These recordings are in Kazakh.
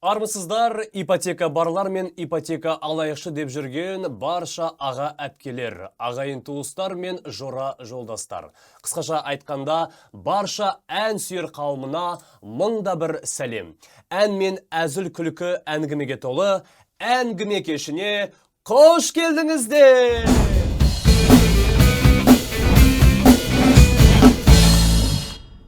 Армысыздар, ипотека барлар мен ипотека алайықшы деп жүрген барша аға әпкелер, ағайын туыстар мен жора жолдастар. Қысқаша айтқанда, барша ән сүйер қауымына мыңда бір сәлем. Ән мен әзіл күлкі әңгімеге толы, әңгіме кешіне қош келдіңіздер!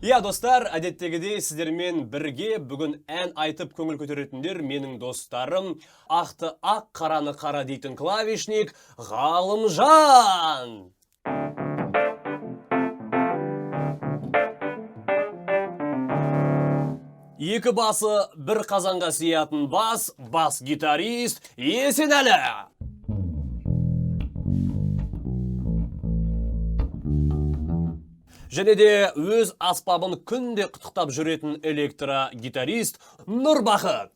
Я, достар, әдеттегідей сіздермен бірге бүгін ән айтып көңіл көтеретіндер менің достарым, ақты ақ, қараны қара дейтін клавишник Ғалымжан. Екі басы бір қазанға сиятын бас гитарист Есенәлі. Және де өз аспабын күнде құттықтап жүретін электро-гитарист Нұрбақыт.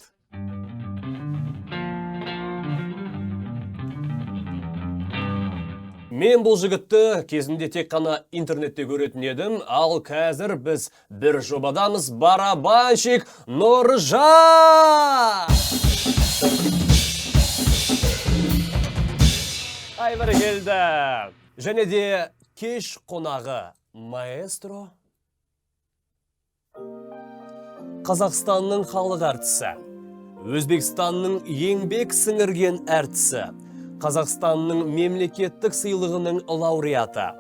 Мен бұл жігітті кезінде тек қана интернетте көретін едім, ал қазір біз бір жобадамыз, барабанщик Нұржан! Айбір келді! Және де кеш қонағы маэстро, Қазақстанның халық әртісі, Өзбекстанның еңбек сіңірген әртісі, Қазақстанның мемлекеттік сыйлығының лауреаты,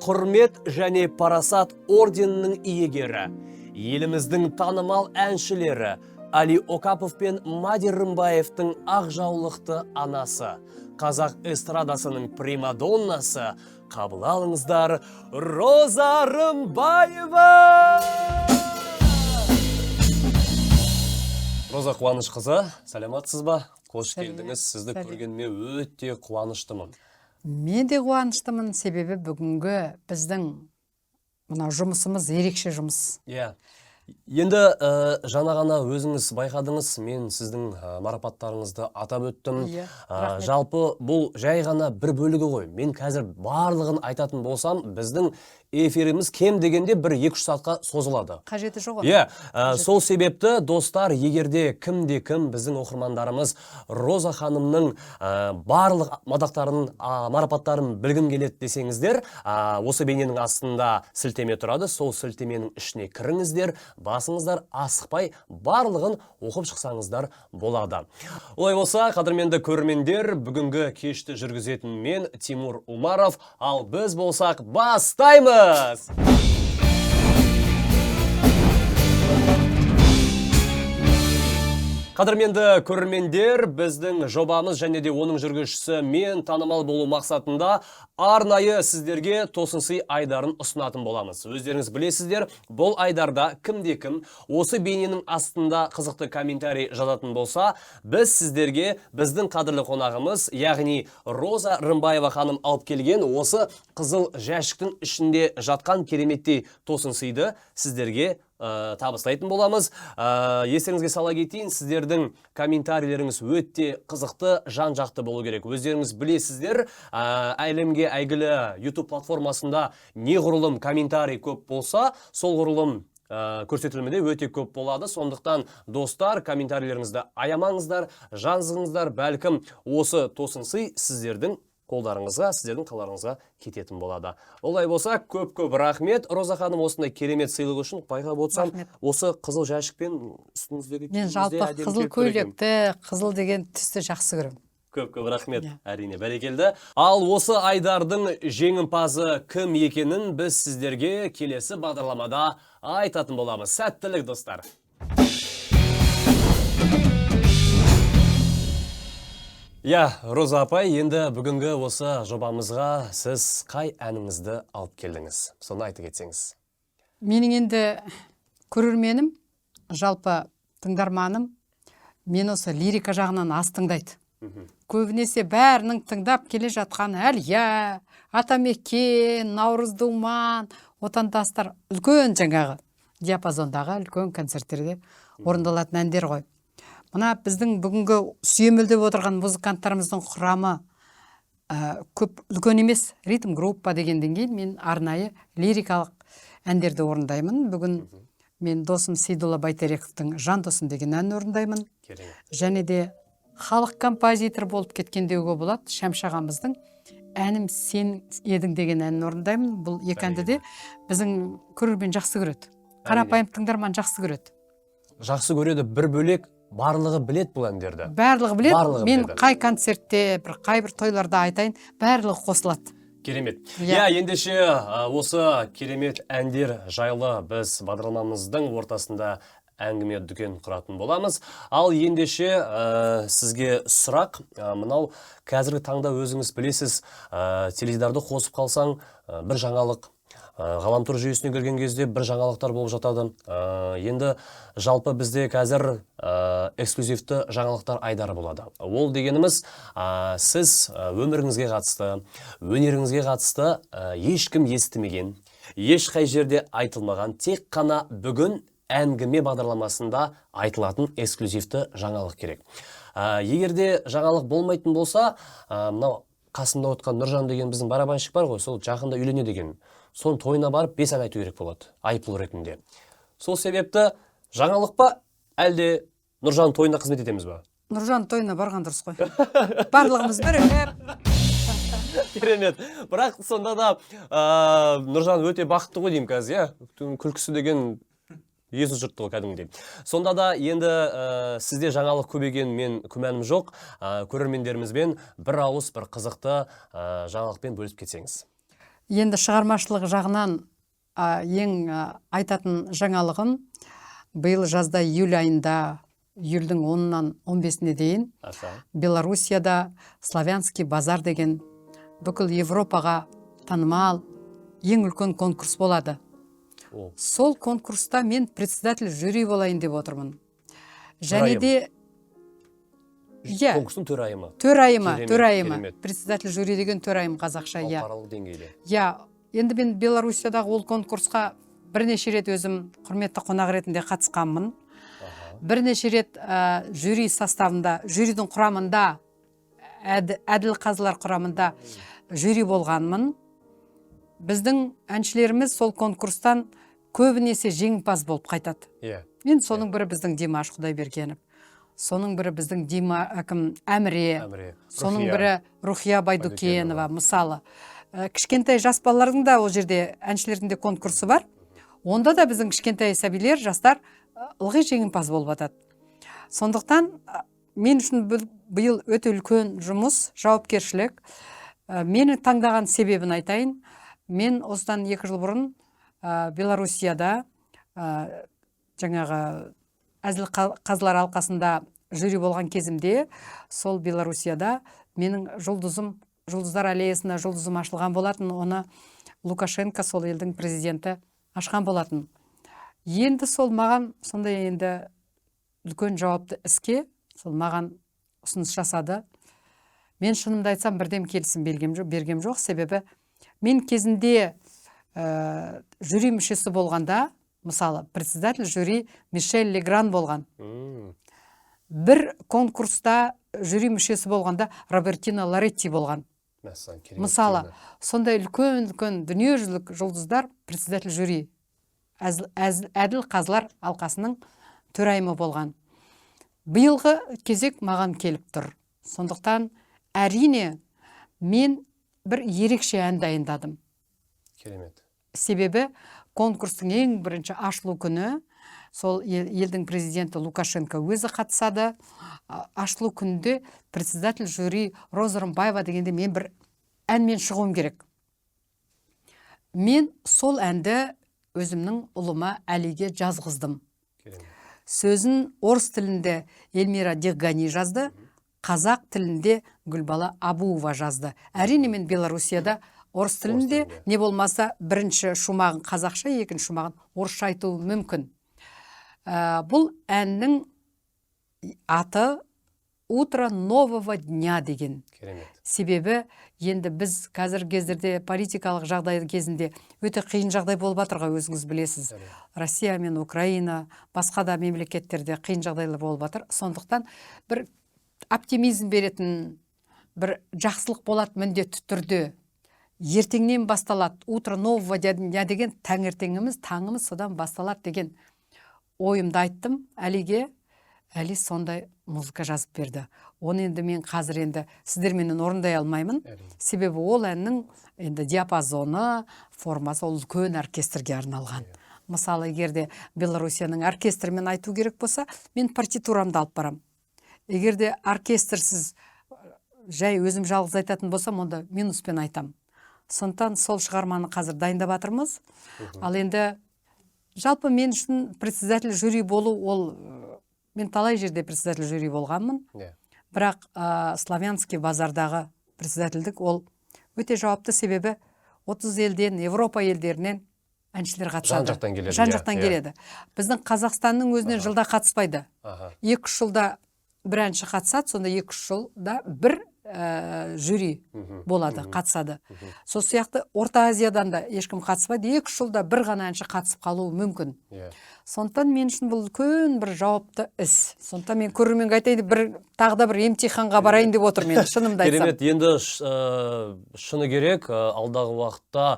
құрмет және парасат орденінің иегері, еліміздің танымал әншілері Али Окапов пен Мади Рымбаевтың ақжаулықты анасы, қазақ эстрадасының примадоннасы, қабыл алыңыздар, Роза Рымбаева! Роза Қуанышқызы, сәлематсыз ба? Қош келдіңіз, сізді көргеніме өте қуаныштымын. Мен де қуаныштымын, себебі бүгінгі біздің жұмысымыз ерекше жұмыс. Енді жаңа ғана өзіңіз байқадыңыз, мен сіздің марапаттарыңызды атап өттім. Жалпы бұл жай ғана бір бөлігі ғой. Мен қазір барлығын айтатын болсам, біздің эфиріміз кем дегенде 1-2 сағатқа созылады. Қажеті жоқ. Сол себепті, достар, егерде кім біздің оқырмандарымыз Роза ханымның барлық мадақтарын, марапаттарын білгім келеді десеңіздер, осы бейненің астында сілтеме тұрады, сол сілтеменің ішіне кіріңіздер, басыңыздар асықпай барлығын оқып шықсаңыздар болады. Олай болса, қадірменді көрермендер, бүгінгі кешті жүргізетін мен Тимур Умаров, ал біз болсақ бастаймыз! Қадірменді көрермендер, біздің жобамыз және де оның жүргізушісі мен танымал болу мақсатында арнайы сіздерге тосынсый айдарын ұсынатын боламыз. Өздеріңіз білесіздер, бұл айдарда кімде-кім осы бейненің астында қызықты комментарий жазатын болса, біз сіздерге біздің қадірлі қонағымыз, яғни Роза Рымбаева ханым алып келген осы қызыл жәшіктің ішінде жатқан кереметтей тосынсыйды сіздерге табыстайтын боламыз. Естеріңізге сала кетейін, сіздердің комментарийлеріңіз өте қызықты, жан-жақты болу керек. Өздеріңіз білесіздер, әлемге әйгілі YouTube платформасында неғұрлым комментарий көп болса, сол ғұрлым көрсетілімінде өте көп болады. Сондықтан, достар, комментарийлеріңізді аямаңыздар, жазыңыздар, бәлкім осы тосынсый сіздердің қолдарыңызға, сіздердің қаларыңызға кететін болады. Олай болса, көп рахмет. Роза ханым, осындай керемет сыйлық үшін байқап отырсам, осы қызыл жәшікпен үстіңіздегі мен жалпы қызыл көйлекті, қызыл деген түсті жақсы көрем. Көп рахмет, әрине, бәрекелді. Ал осы айдардың жеңімпазы кім екенін біз сіздерге келесі бағдарламада айтатын боламыз. Сәттілік, достар! Роза апай, енді бүгінгі осы жобамызға сіз қай әніңізді алып келдіңіз? Соны айта кетсеңіз. Менің енді көрерменім, жалпы тыңдарманым, мен осы лирика жағынан аз тыңдайды. Көбінесе бәрінің тыңдап келе жатқан Әлия, Атамекен, Наурыз Думан, отандастар үлкен жаңағы диапазондағы үлкен концерттерде орындалатын әндер ғой. Мына біздің бүгінгі сүйемелдеп отырған музыканттарымыздың құрамы көп үлкен емес, ритм группа дегенден кейін мен арнайы лирикалық әндерді орындаймын. Бүгін мен досым Сейдулла Байтерековтың Жан досым деген әнін орындаймын. Керемет. Және де халық композитор болып кеткен деуге болады. Шәмші ағамыздың әнім сен едің деген әнін орындаймын. Бұл екі әнді де біздің көрермен жақсы көреді. Қарапайым тыңдарман жақсы көреді. Жақсы көреді, бір бөлек барлығы білет бұл әндерді. Барлығы білет. Барлығы Мен біледі. қай концертте, қай бір тойларда айтайын, барлығы қосылады. Керемет. Иә. Ендеше осы керемет әндер жайлы біз бағдарламамыздың ортасында әңгіме дүкен құратын боламыз. Ал ендеше сізге сұрақ, мынау қазіргі таңда өзіңіз білесіз, теледидарды қосып қалсаң бір жаңалық, ғаламтор жүйесіне кірген кезде бір жаңалықтар болып жатады. Енді жалпы бізде қазір эксклюзивті жаңалықтар айдары болады. Ол дегеніміз, сіз өміріңізге қатысты, өнеріңізге қатысты ешкім естімеген, ешқай жерде айтылмаған, тек қана бүгін әңгіме бағдарламасында айтылатын эксклюзивті жаңалық керек. Егерде жаңалық болмайтын болса, мынау қасымда отқан Нұржан деген біздің барабанщик бар ғой, сол жақында үйлене деген. Соның тойына барып 5 ән айту керек болады, айыппұл ретінде. Сол себепті жаңалық па, әлде Нұржан тойына қызмет етеміз ба? Нұржан тойына барған дұрыс қой. Барлығымыз бірігіп. Керемет. Бірақ сонда да Нұржан өте бақытты ғой деймін қазір, күлкісі деген езу жұртты ғой кәдімгідей. Сонда да енді сізде жаңалық көбейген мен күмәнім жоқ. Көрермендерімізбен бір ауыз бір қызықты жаңалықпен бөлісіп кетсеңіз. Енді шығармашылық жағынан ең айтатын жаңалығым биыл жазда июль айында, июльдің 10-нан 15-не дейін Белоруссияда Славянский базар деген бүкіл Европаға танымал ең үлкен конкурс болады. Сол конкурста мен председатель жюри болайын деп отырмын. Және де конкурстың төрайымы. Төрайымы. Председатель жюри деген төрайым қазақша. Халықаралық деңгейде. Енді мен Белоруссиядағы ол конкурсқа бірнеше рет өзім құрметті қонақ ретінде қатысқанмын. Бірнеше рет жюри составында, жюридің құрамында, әділ қазылар құрамында жюри болғанмын. Біздің әншілеріміз сол конкурстан көбінесе жеңімпаз болып қайтады. Мен соның бірі біздің Димаш Құдайбергенов. Соның бірі біздің Әміре. Соның бірі Рухия Байдукенова, мысалы. Кішкентай жас балалардың да ол жерде әншілердің де конкурсы бар. Онда да біздің кішкентай сәбилер, жастар ылғи жеңімпаз болып жатады. Сондықтан мен үшін биыл өте үлкен жұмыс, жауапкершілік. Мені таңдаған себебін айтайын. Мен осыдан 2 жыл бұрын Белоруссияда жаңағы әзіл қазылар алқасында жюри болған кезімде, сол Белоруссияда менің жұлдыздар аллеясына жұлдызым ашылған болатын. Оны Лукашенко, сол елдің президенті, ашқан болатын. Енді сол маған сондай енді үлкен жауапты іске, сол маған ұсыныс жасады. Мен шынымды айтсам бірден келісім бергем жоқ, себебі мен кезінде жюри мүшесі болғанда, мысалы, председатель жюри Мишель Легран болған. Бір конкурста жюри мүшесі болғанда Робертино Лоретти болған. Мысалы, сондай үлкен дүниежүзілік жұлдыздар председатель жюри, әділ қазылар алқасының төрайымы болған. Биылғы кезек маған келіп тұр. Сондықтан әрине мен бір ерекше ән дайындадым. Керемет. Себебі конкурстың ең бірінші ашылу күні, сол елдің президенті Лукашенко өзі қатысады. Ашылу күнде председатель жюри Роза Рымбаева дегенде мен бір әнмен шығуым керек. Мен сол әнді өзімнің ұлыма Әлиге жазғыздым. Сөзін орыс тілінде Эльмира Деггани жазды, қазақ тілінде Гүлбала Абуова жазды. Әрине мен Белоруссияда орыс тілінде, не болмаса бірінші шумағын қазақша, екінші шумағын орысша айтуы мүмкін. Бұл әннің аты «Утро нового дня» деген. Себебі енді біз қазір кездерде политикалық жағдай кезінде өте қиын жағдай болып жатырға, өзіңіз білесіз. Россия мен Украина, басқа да мемлекеттерде қиын жағдайлар болып жатыр. Сондықтан бір оптимизм беретін, бір жақсылық болады міндетті түрде. Ертеңнен басталады. Утро нового дня деген таңертеңіміз, таңымыз содан басталады деген ойымды айттым Әлиге. Әли сондай музыка жазып берді. Оны енді мен қазір енді сіздерменен орындай алмаймын. Себебі ол әннің енді диапазоны, формасы ол үлкен оркестрге арналған. Мысалы, егерде Белоруссияның оркестрімен айту керек болса, мен партитурамды алып барам. Егерде оркестрсіз жай өзім жалғыз айтатын болсам, онда минуспен айтам. Сондықтан сол шығарманы қазір дайындап жатырмыз. Ал енді жалпы мен үшін председатель жюри болу, ол мен талай жерде председатель жюри болғанмын. Бірақ Славянский базардағы председательдік ол өте жауапты, себебі 30 елден, Европа елдерінен әншілер қатысады. Жан-жақтан келеді. Біздің Қазақстанның өзінен жылда қатыспайды. 2-3 жылда бір әнші қатысады, сонда 2-3 жылда бір жюри болады, қатысады. Сол сияқты Орта Азиядан да ешкім қатыспайды, 2-3 жылда бір ғана әнші қатысып қалуы мүмкін. Сондықтан мен үшін бұл үлкен бір жауапты іс. Сондықтан мен көрерменге айтайын, тағы да бір емтиханға барайын деп отырмын, шынымды айтсам. Керемет, енді шыны керек, алдағы уақытта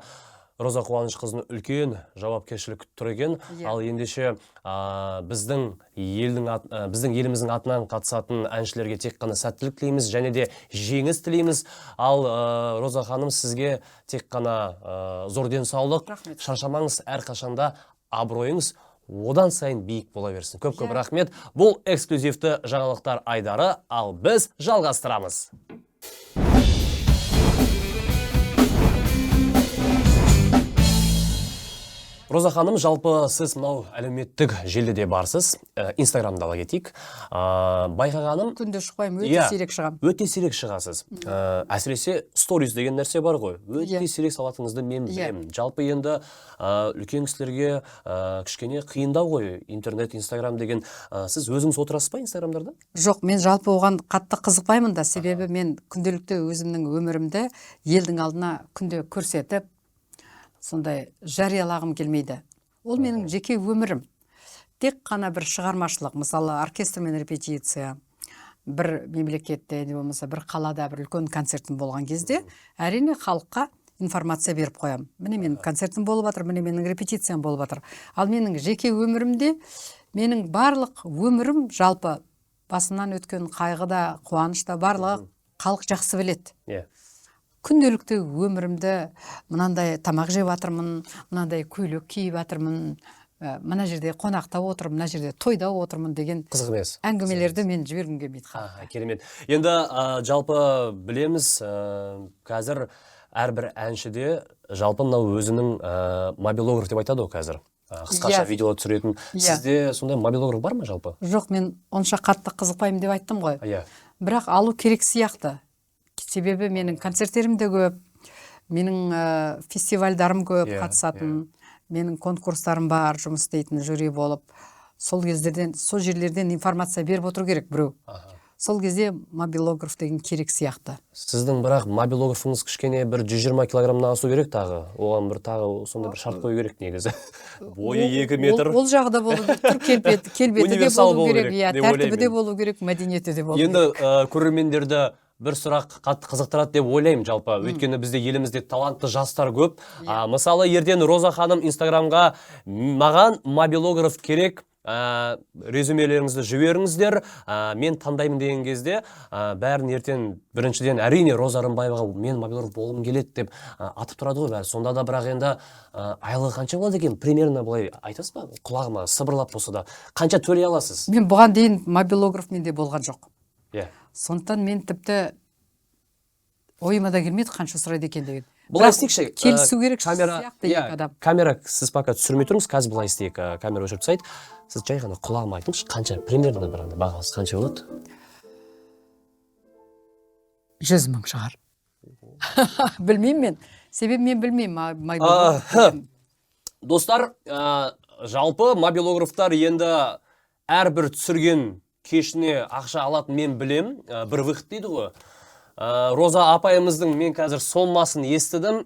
Роза Қуанышқызын үлкен жауапкершілік күтіп тұр екен. Ал ендеше біздің еліміздің атынан қатысатын әншілерге тек қана сәттілік тілейміз, және де жеңіс тілейміз. Ал Роза ханым, сізге тек қана зор денсаулық, шаршамаңыз, әрқашанда абыройыңыз одан сайын биік бола берсін. Көп-көп рахмет. Бұл эксклюзивті жаңалықтар айдары, ал біз жалғастырамыз. Роза ханым, жалпы сіз мынау әлеуметтік желіде барсыз, Инстаграмда ала кетейік. Байқағаным, күнде шықпаймын, өте сирек шығам. Өте сирек шығасыз. Әсіресе сторис деген нәрсе бар ғой. Өте сирек салатыңызды мен білемін. Жалпы енді үлкен кісілерге кішкене қиындау ғой, интернет, Инстаграм деген. Сіз өзіңіз отырасыз ба Инстаграмдарда? Жоқ, мен жалпы оған қатты қызықпаймын да, себебі мен күнделікті өзімнің өмірімді елдің алдына күнде көрсетіп, сондай жариялағым келмейді. Ол менің жеке өмірім. Тек қана бір шығармашылық, мысалы оркестрмен репетиция, бір мемлекетте, не болмаса бір қалада бір үлкен концертім болған кезде, әрине халыққа информация беріп қоям. Міне менің концертім болып жатыр, міне менің репетициям болып жатыр. Ал менің жеке өмірімде, менің барлық өмірім жалпы басымнан өткен қайғыда, қуанышта барлығы халық жақсы біледі. Күнделікті өмірімді мынандай тамақ жеп жатырмын, мынандай көйлек киіп жатырмын, мына жерде қонақта отырмын, мына жерде тойда отырмын деген қызық емес әңгімелерді мен жібергім келмейді. Керемет. Енді жалпы білеміз, қазір әрбір әншіде жалпы мынау өзінің мобилограф деп айтады ғой қазір. Қысқаша видео түсіретін. Сізде сондай мобилограф бар ма жалпы? Жоқ, мен онша қатты қызықпаймын деп айттым ғой. Бірақ алу керек сияқты. Себебі менің концерттерім де көп, менің фестивальдарым көп қатысатын, менің конкурстарым бар, жұмыс істейтін жюри болып. Сол жерлерден информация беріп отыру керек біреу. Сол кезде мобилограф деген керек сияқты. Сіздің бірақ мобилографыңыз кішкене бір 120 килограммнан асу керек тағы. Оған бір тағы сондай бір шарт қою керек негізі. Бойы 2 метр. Ол жағы да болу керек, келбеті де болу керек, тәртібі де болу керек, мәдениеті де болу керек. Енді көрермендерді бір сұрақ қатты қызықтырады деп ойлаймын жалпы. Өйткені бізде елімізде талантты жастар көп. Мысалы, ертең Роза ханым Инстаграмға маған мобилограф керек, резюмелеріңізді жіберіңіздер, мен таңдаймын деген кезде, бәрін ертең біріншіден әрине Роза Рымбаеваға мен мобилограф болғым келеді деп атып тұрады ғой бәрі. Сонда да бірақ енді айлығы қанша болады екен? Примерно былай айтасыз ба? Құлағыма сыбырлап болса да қанша төлей аласыз? Мен бұған дейін мобилограф менде болған жоқ. Сондықтан мен тіпті ойыма да келмейді қанша сұрайды екен деген. Бұлай істейікші. Келісу керек сияқты екі адам. Камера, сіз пока түсірмей тұрыңыз, қазір бұлай істейік, камера өшіріп тастайды. Сіз жай ғана құлағыма айтыңызшы, қанша, примерно бір андай бағасы қанша болады? 100 мың шығар. Білмеймін мен. Себебі мен білмеймін. Достар, жалпы мобилографтар енді әрбір түсірген кешіне ақша алатын мен білем, бір вақыт дейді ғой. Роза апайымыздың мен қазір сомасын естідім.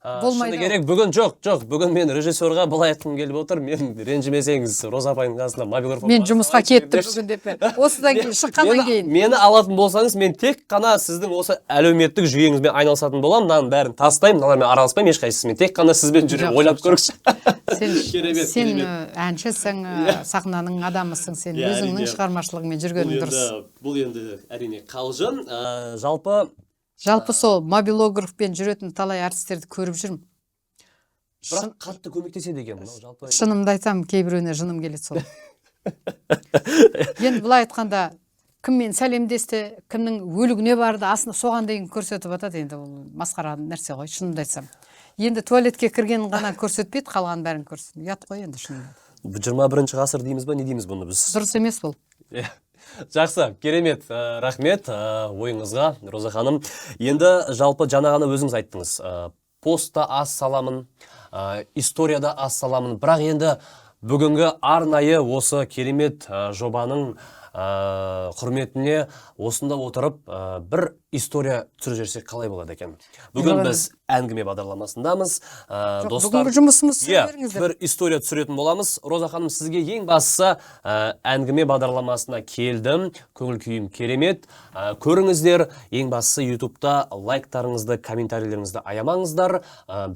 болмайды. Шыны керек, бүгін жоқ, бүгін мен режиссерға былай айтқым келіп отыр, мен ренжімесеңіз, Роза апайдың қасында мобилар мен жұмысқа кетті бүгін деп пе? Осыдан кейін шыққаннан кейін. Мені алатын болсаңыз, мен тек қана сіздің осы әлеуметтік жүйеңізбен айналысатын боламын, мынаның бәрін тастаймын, мыналармен араласпаймын ешқайсысымен, тек қана сізбен жүріп ойлап көріңізші. Сен әншісің, сахнаның адамысың, сен өзіңнің шығармашылығымен жүргенің дұрыс. Бұл енді әрине қалжың. Жалпы сол мобилографпен жүретін талай артистерді көріп жүрмін. Бірақ қатты көмектеседі екен мынау жалпы. Шынымды айтсам, кейбіреуіне жыным келеді сол. Енді былай айтқанда, кіммен сәлемдесті, кімнің өлігіне барды, аслында соған дейін көрсетіп жатады, енді ол масқара нәрсе ғой, шынымды айтсам. Енді туалетке кіргенін ғана көрсетпейді, қалған бәрін көрсетеді. Ұят қой енді шынында. 21 ғасыр дейміз ба, не дейміз бұны біз? Дұрыс емес бұл. Жақсы, керемет, рахмет ойыңызға, Роза ханым. Енді жалпы жаңа ғана өзіңіз айттыңыз. Постта аз саламын, историяда аз саламын. Бірақ енді бүгінгі арнайы осы керемет жобаның құрметіне осында отырып бір история түсіріп жіберсек қалай болады екен? Бүгін біз әңгіме бағдарламасындамыз. Бүгінгі жұмысымыз бір история түсіретін боламыз. Роза ханым, сізге ең бастысы әңгіме бағдарламасына келдім. Көңіл күйім керемет. Көріңіздер, ең бастысы YouTube'да лайктарыңызды, комментарийлеріңізді аямаңыздар.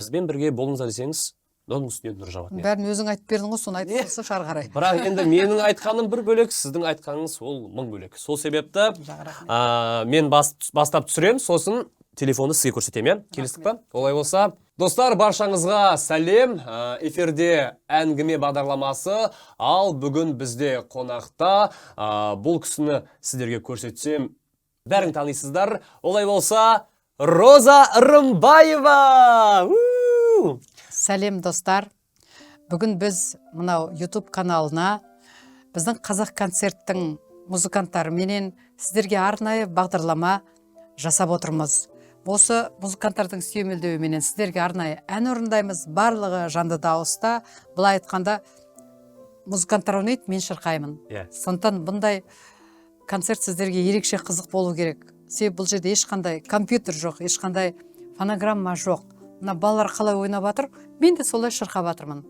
Бізбен бірге болыңыздар десеңіз, Нұржауат. Бәрін өзің айтып бердің ғой, соны айтып тұрса шар қарай. Бірақ енді менің айтқаным бір бөлек, сіздің айтқаныңыз ол мың бөлек. Сол себепті мен бастап түсірем, сосын телефонды сізге көрсетем, келістік па? Олай болса, достар, баршаңызға сәлем. Эфирде әңгіме бағдарламасы, ал бүгін бізде қонақта. Бұл кісіні сіздерге көрсетсем, бәрін танисыздар. Олай болса, Роза Рымбаева! Сәлем достар, бүгін біз мынау YouTube каналына біздің қазақ концерттің музыканттары менен сіздерге арнайы бағдарлама жасап отырмыз. Осы музыканттардың сүйемелдеуі менен сіздерге арнайы ән орындаймыз, барлығы жанды дауыста. Былай айтқанда музыканттар ойнайды, мен шырқаймын. Сондықтан бұндай концерт сіздерге ерекше қызық болу керек. Себебі бұл жерде ешқандай компьютер жоқ, ешқандай фонограмма жоқ. Мына балалар қалай ойнап жатыр, мен де солай шырқап жатырмын.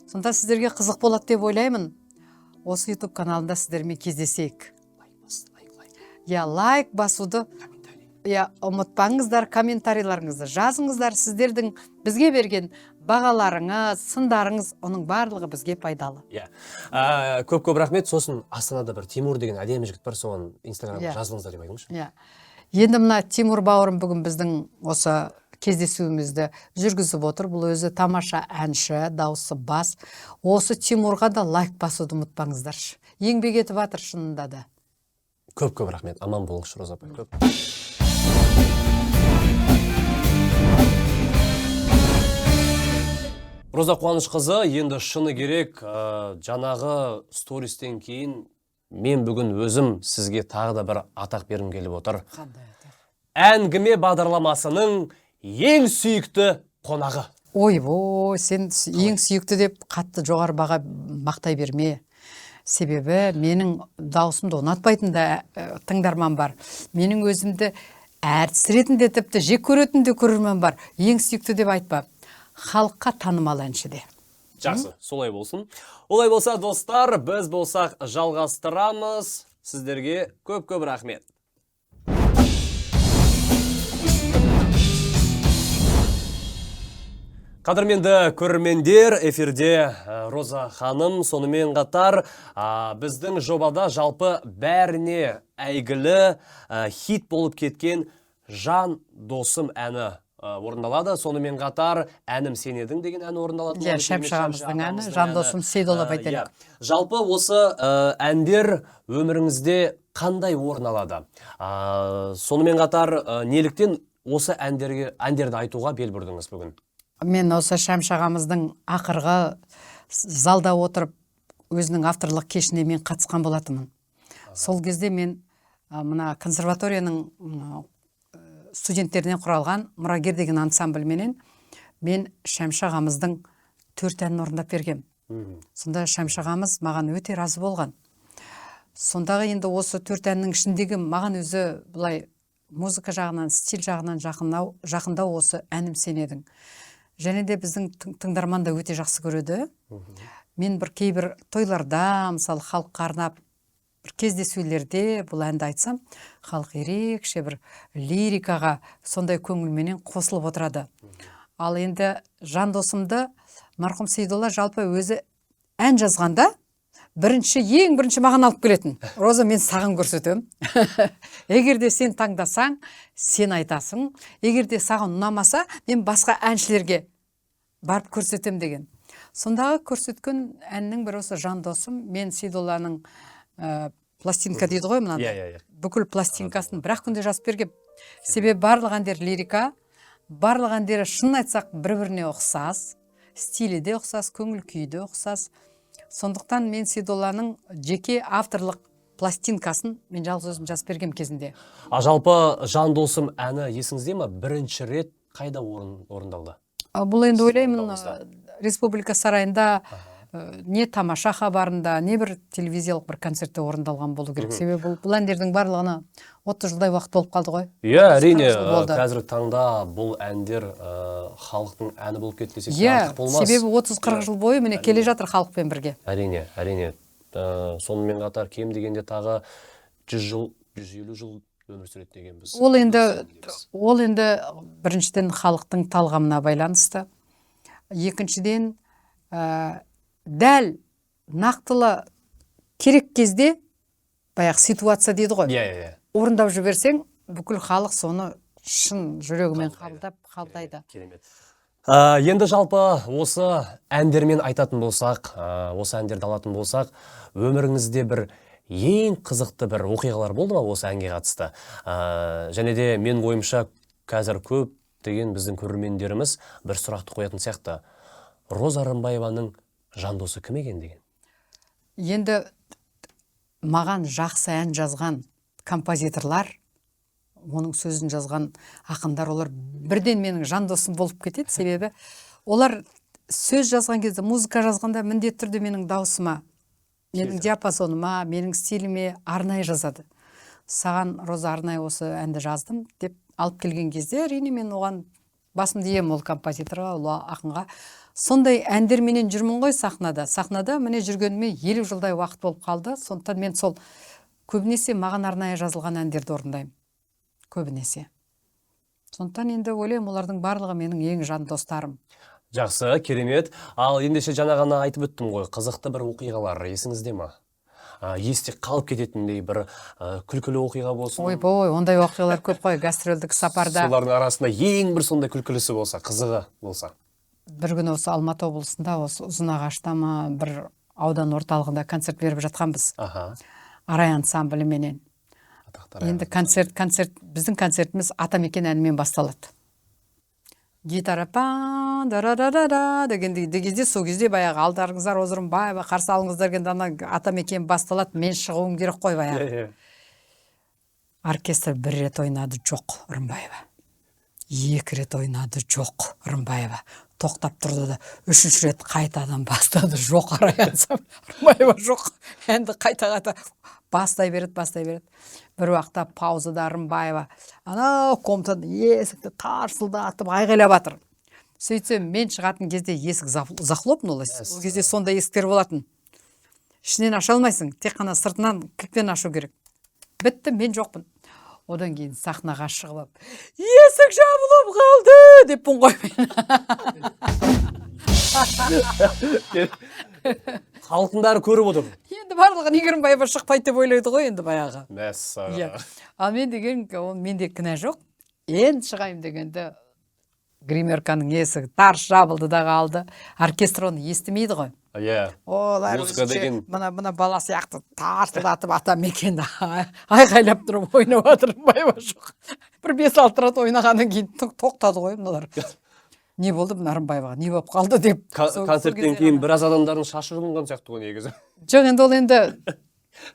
Сонда сіздерге қызық болады деп ойлаймын. Осы YouTube каналында сіздермен кездесейік. Лайк басуды ұмытпаңыздар, комментарийларыңызды жазыңыздар. Сіздердің бізге берген бағаларыңыз, сындарыңыз, оның барлығы бізге пайдалы. Көп рахмет. Сосын Астанада бір Тимур деген әдемі жігіт бар, соған Инстаграмда жазылыңыздар деп айтыңызшы. Енді мына Тимур бауырым бүгін біздің осы кездесуімізді жүргізіп отыр. Бұл өзі тамаша әнші, дауысы бас. Осы Тимурға да лайк басуды ұмытпаңыздаршы. Еңбек етіп жатыр шынында да. Көп рахмет. Аман болыңызшы, Роза апай. Роза Қуанышқызы, енді шыны керек, жаңағы стористен кейін мен бүгін өзім сізге тағы да бір атақ бергім келіп отыр. Қандай атақ? Әңгіме бағдарламасының ең сүйікті қонағы. Ойбой, сен ең сүйікті деп қатты жоғары баға мақтай берме. Себебі менің даусымды ұнатпайтын да тыңдарман бар. Менің өзімді әртіс ретінде тіпті жек көретін де көрермен бар. Ең сүйікті деп айтпа. Халыққа танымал әншіде. Жақсы, солай болсын. Олай болса, достар, біз болсақ жалғастырамыз. Сіздерге көп рахмет. Қадірменді көрермендер, эфирде Роза ханым, сонымен қатар біздің жобада жалпы бәріне әйгілі хит болып кеткен Жан досым әні орындалады. Сонымен қатар әнім сен едің деген әні орындалады. Шәмші әні, Жан досым Сейдолла байтелек. Жалпы осы әндер өміріңізде қандай орын алады? Сонымен қатар неліктен осы әндерді айтуға бел бұрдыңыз бүгін? Мен осы Шәмші ағамыздың ақырғы залда отырып өзінің авторлық кешіне мен қатысқан болатынмын. Сол кезде мен мына консерваторияның студенттерінен құралған мұрагер деген ансамбльменен мен Шәмші ағамыздың 4 әнін орындап бергем. Сонда Шәмші ағамыз маған өте разы болған. Сондағы енді осы 4 әннің ішіндегі маған өзі бұлай музыка жағынан, стиль жағынан жақындау осы әнім сен едің. және де біздің тыңдарман да өте жақсы көреді. Мен бір кейбір тойларда, мысалы халыққа арнап бір кездесулерде бұл әнді айтсам, халық ерекше бір лирикаға сондай көңілменен қосылып отырады. Ал енді жандосымды марқұм Сейдолла жалпы өзі ән жазғанда ең бірінші маған алып келетін. Роза, мен саған көрсетем. Егер де сен таңдасаң, сен айтасың. Егер де саған ұнамаса, мен басқа әншілерге барып көрсетем деген. Сондағы көрсеткен әннің бірі осы жандосым. Мен Сейдолланың пластинка дейді ғой мынандай. Бүкіл пластинкасын бір-ақ күнде жазып бергем. Себебі барлық әндер лирика, барлық әндері шын айтсақ бір-біріне ұқсас, стилі де ұқсас, көңіл күйі де ұқсас. Сондықтан мен Сейдолланың жеке авторлық пластинкасын мен жалғыз өзім жазып бергем кезінде. Жалпы жандосым әні есіңізде ме? Бірінші рет қайда орындалды? Бұл енді ойлаймын, Республика сарайында не тамаша хабарында, не бір телевизиялық бір концертте орындалған болу керек. Себебі бұл әндердің барлығына 30 жылдай уақыт болып қалды ғой. Әрине, қазіргі таңда бұл әндер халықтың әні болып кетпесе артық болмас. Себебі 30-40 жыл бойы міне келе жатыр халықпен бірге. Әрине. Сонымен қатар кем дегенде тағы 100 жыл, 150 жыл өмір сүреді дегенбіз. Ол енді біріншіден халықтың талғамына байланысты. Екіншіден, дәл нақтылы керек кезде баяғы ситуация дейді ғой. Орындап жіберсең, бүкіл халық соны шын жүрегімен қабылдайды. Керемет. Енді жалпы осы әндермен айтатын болсақ, осы әндерді алатын болсақ, өміріңізде бір ең қызықты бір оқиғалар болды ма осы әнге қатысты? Және де мен ойымша қазір көп деген біздің көрермендеріміз бір сұрақты қоятын сияқты. Роза Рымбаеваның жандосы кім екен деген? Енді маған жақсы ән жазған композиторлар, оның сөзін жазған ақындар, олар бірден менің жандосым болып кетеді. Себебі олар сөз жазған кезде, музыка жазғанда міндетті түрде менің даусыма, менің диапазоныма, менің стиліме арнайы жазады. Саған, Роза, арнайы осы әнді жаздым деп алып келген кезде, әрине мен оған басымды ием, ол композиторға, ол ақынға. Сондай әндерменен жүрмін ғой сахнада. Сахнада міне жүргеніме 50 жылдай уақыт болып қалды. Сондықтан мен сол көбінесе маған арнайы жазылған әндерді орындаймын. Көбінесе. Сондықтан енді ойлаймын, олардың барлығы менің ең жан достарым. Жақсы, керемет. Ал ендеше жаңа ғана айтып өттім ғой, қызықты бір оқиғалар есіңізде ме? Есте қалып кететіндей бір күлкілі оқиға болсын. Ойбой, ондай оқиғалар көп қой, гастрольдік сапарда. Солардың арасында ең бір сондай күлкілісі болса, қызығы болса. Бір күні осы Алматы облысында, осы Ұзынағашта ма, бір аудан орталығында концерт беріп жатқанбыз. Арай ансамбліменен. Енді концерт, біздің концертіміз Атамекен әнімен басталады. Гитара пан да дегенде кезде, сол кезде баяғы алдарыңыздар Рымбаева, қарсы алыңыздар дегенде Атамекен басталады, мен шығуым керек қой баяғы. Оркестр бір рет ойнады, жоқ Рымбаева. 2 рет ойнады, жоқ Рымбаева. Тоқтап тұрды да, 3-ші рет қайтадан бастады, жоқ Арай ансамблі. Рымбаева жоқ. Енді қайта бастай береді. Бір уақытта паузада Рымбаева анау комнатадан есікті тарсылдатып айғайлап жатыр. Сөйтсем, мен шығатын кезде есік захлопнуло. Ол кезде сондай есіктер болатын. Ішінен аша алмайсың, тек қана сыртынан кілтпен ашу керек. Бітті, мен жоқпын. Одан кейін сахнаға шығып, есік жабылып қалды деп ғой мен. Халықтың бәрі көріп отыр. Енді барлығы неге Рымбаева шықпайды деп ойлайды ғой енді баяғы. Мәссаған. Ал мен деген, менде кінә жоқ. Енді шығайым дегенде гримерканың есігі тарс жабылды да қалды. Оркестр оны естімейді ғой. Олар мына бала сияқты тарсылдатып Атамекенді айғайлап тұрып ойнап жатыр. Рымбаева жоқ. Бір 5-6 рет ойнағаннан кейін тоқтады ғой мыналар. Не болды мына Рымбаеваға, не болып қалды деп. Концерттен кейін біраз адамдардың шашы жұлынған сияқты ғой негізі. Жоқ, енді ол енді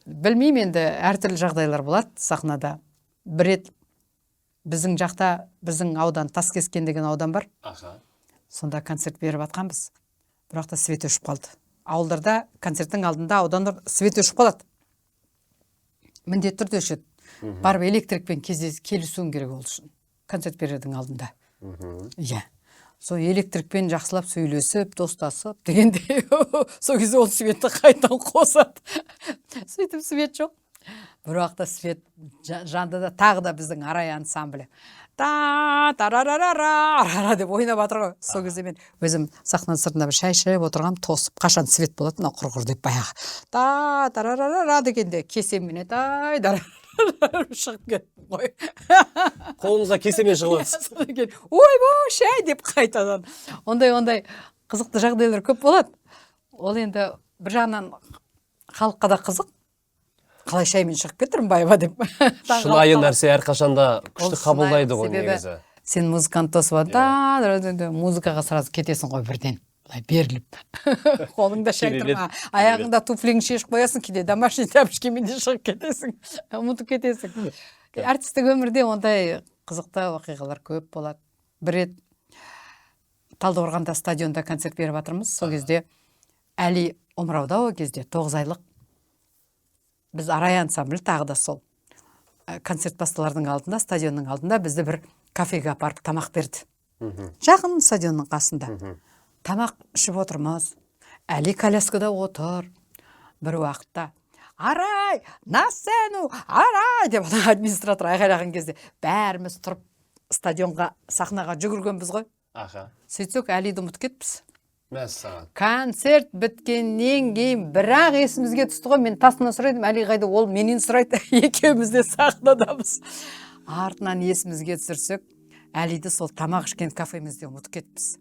білмеймін, енді әртүрлі жағдайлар болады сахнада. Бір рет біздің жақта, біздің аудан, Таскескен деген аудан бар. Сонда концерт беріп жатқанбыз. Бірақ та свет өшіп қалды. Ауылдарда концерттің алдында аудандар свет өшіп қалады. Міндетті түрде өшеді. Барып электрикпен келісуің керек ол үшін. Концерт берердің алдында. сол электрикпен жақсылап сөйлесіп достасып дегенде сол кезде ол светті қайтадан қосады. Сөйтіп свет жоқ. Бір уақытта свет жанды да тағы да біздің арай ансамблі та-та-ра-ра-ра-ра деп ойнап жатыр ғой. Сол кезде мен өзім сахна сыртында бір шай ішіп отырғам, тосып қашан свет болады мынау құрғыр деп баяғы та-та-ра-ра-ра дегенде кесеммен шығып кеттім ғой. Қолыңызға кесемен шығып отырсыз. Ойбой, шай деп қайтадан. Ондай қызықты жағдайлар көп болады. Ол енді бір жағынан халыққа да қызық. Қалай шаймен шығып кеттірмін байба деп. Шынайы нәрсе әрқашанда күшті қабылдайды ғой негізі. Сен музыкант тосып музыкаға сразу кетесің ғой бірден. Былай беріліп. Қолыңда шай тұрма, аяғыңда туфлиңді шешіп қоясың, кейде домашний тапочкамен де шығып кетесің. Ұмытып кетесің. Артистік өмірде ондай қызықты оқиғалар көп болады. Бір рет Талдықорғанда стадионда концерт беріп жатырмыз. Сол кезде Әли омырауда ол кезде 9 айлық. Біз арай ансамблі тағы да сол. Концерт басталардың алдында, стадионның алдында бізді бір кафеге апарып тамақ берді. Жақын стадионның қасында. Тамақ ішіп отырмыз. Әли коляскада отыр. Бір уақытта арай, на сцену, арай деп администратор айғайлаған кезде бәріміз тұрып стадионға, сахнаға жүгіргенбіз ғой. Сөйтсек Әлиді ұмытып кетіппіз. Мәссаған. Концерт біткеннен кейін бірақ есімізге түсті ғой. Мен тасына сұрайдым, Әли қайда, ол менен сұрайды. Екеуміз де сахнадамыз. Артынан есімізге түсірсек, Әлиді сол тамақ ішкен кафемізде ұмытып кетіппіз.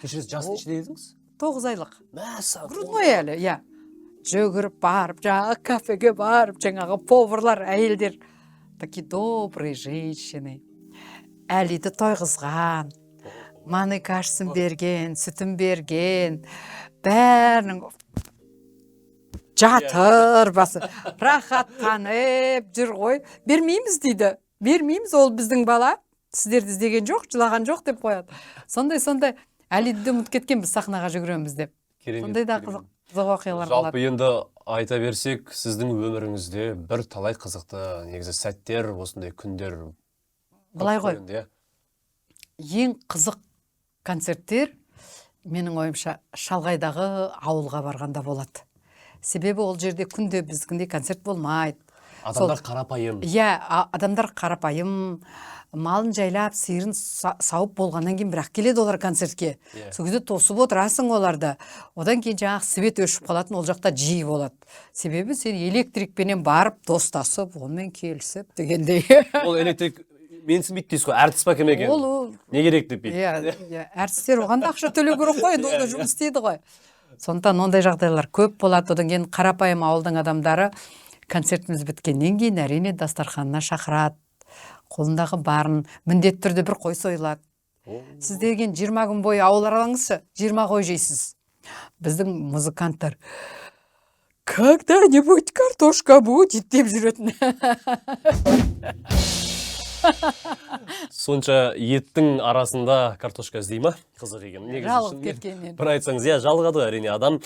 Кешіріңіз, жасы нешеде едіңіз? 9 айлық. Мәссаған. Грудной әлі, иә. Жүгіріп барып, жаңағы кафеге барып, жаңағы поварлар, әйелдер, такие добрые женщины. Әлиді тойғызған, маны кашсын берген, сүтін берген, бәрінің жатыр басы, рахаттанып жүр ғой. Бермейміз дейді. Бермейміз, ол біздің бала. Сіздерді іздеген жоқ, жылаған жоқ деп қояды. Сондай Әлиді ұмытып кеткен, біз сахнаға жүгіреміз деп. Сондай да қызық оқиғалар болады. Жалпы енді айта берсек, сіздің өміріңізде бір талай қызықты негізі сәттер, осындай күндер. Былай ғой. Ең қызық концерттер менің ойымша шалғайдағы ауылға барғанда болады. Себебі ол жерде күнде біздікіндей концерт болмайды. Адамдар қарапайым. Иә, адамдар қарапайым, малын жайлап, сиырын сауып болғаннан кейін бірақ келеді олар концертке. Сол кезде тосып отырасың оларды. Одан кейін жаңағы свет өшіп қалатын, ол жақта жиі болады. Себебі сен электрикпенен барып достасып, онымен келісіп дегендей. Ол электрик менсінбейді дейсіз ғой, әртіс па кім екен? Не керек деп бейді? Иә, әртістер оған да ақша төлеу керек қой, енді онда жұмыс істейді ғой. Сондықтан ондай жағдайлар көп болады. Одан кейін қарапайым ауылдың адамдары концертіміз біткеннен кейін әрине дастарханына шақырады. Қолындағы барын міндетті түрде бір қой сойылады. Сіз деген 20 күн бойы ауыл аралаңызшы, 20 қой жейсіз. Біздің музыканттар когда-нибудь картошка будет деп жүретін. Сонша еттің арасында картошка іздей ма? Қызық екен. Жалғып кеткеннен. Бір айтсаңыз, иә, жалғады әрине адам.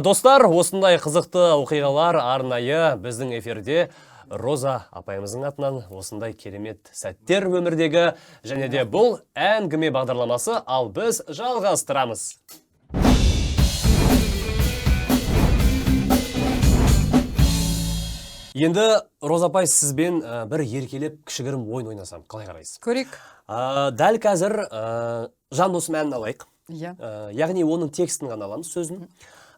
Достар, осындай қызықты оқиғалар арнайы біздің эфирде Роза апайымыздың атынан осындай керемет сәттер өмірдегі, және де бұл әңгіме бағдарламасы, ал біз жалғастырамыз. Енді Роза апай, сізбен бір еркелеп кішігірім ойын ойнасам, қалай қарайсыз? Көрейік. Дәл қазір жан досым әнін алайық. Яғни оның текстін ғана аламыз, сөзін.